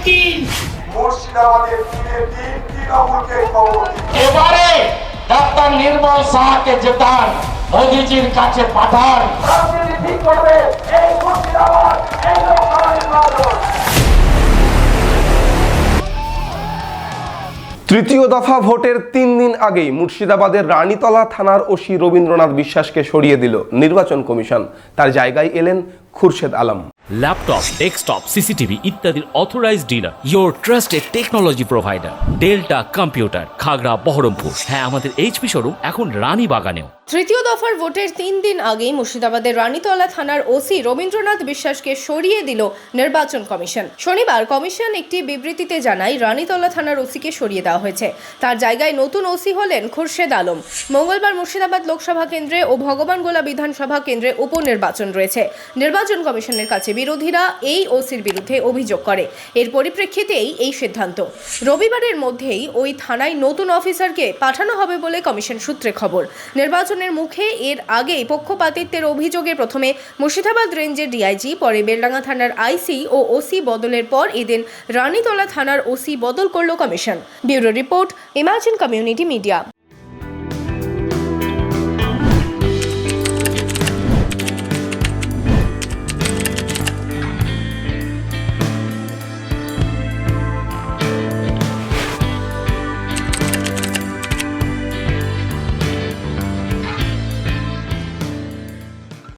তিন মুর্শিদাবাদের তিনে তিন তৃণমূলকে খবর দিন। এবারে ডাক্তার নির্মল সাহাকে জেতান, মোদিজির কাছে পাঠান। রাজনীতি ঠিক করবে এই মুর্শিদাবাদ, এই লোকসভা নির্বাচন। তৃতীয় দফা ভোটের 3 দিন আগেই মুর্শিদাবাদের রানীতলা থানার ওসি রবীন্দ্রনাথ বিশ্বাসকে সরিয়ে দিল নির্বাচন কমিশন। তার জায়গায় এলেন Khurshed Alam. Laptop, desktop, CCTV ইত্যাদির authorized dealer, your trusted technology provider, Delta computer, Khagra, Baharampur. হ্যাঁ, আমাদের এইচপি শোরুম এখন রানীবাগানেও। তৃতীয় দফার ভোটের 3 দিন আগেই মুর্শিদাবাদের রানীতলা থানার ওসি রবীন্দ্রনাথ বিশ্বাসকে সরিয়ে দিল নির্বাচন কমিশন। শনিবার কমিশন একটি বিবৃতিতে জানায় রানীতলা থানার ওসিকে সরিয়ে দেওয়া হয়েছে। তার জায়গায় নতুন ওসি হলেন খুরশেদ আলম। মঙ্গলবার মুর্শিদাবাদ লোকসভা কেন্দ্রে ও ভগবানগোলা বিধানসভা কেন্দ্রে উপনির্বাচন রয়েছে। নির্বাচন কমিশনের কাছে বিরোধীরা এই ওসির বিরুদ্ধে অভিযোগ করে। এর পরিপ্রেক্ষিতেই এই সিদ্ধান্ত। রবিবারের মধ্যেই ওই থানায় নতুন অফিসারকে পাঠানো হবে বলে কমিশন সূত্রে খবর। নির্বাচনের মুখে এর আগেই পক্ষপাতিত্বের অভিযোগে প্রথমে মুর্শিদাবাদ রেঞ্জের ডিআইজি, পরে বেলডাঙ্গা থানার আইসি ও ওসি বদলের পর এদিন রানীতলা থানার ওসি বদল করল commission. Bureau report, imagine community media.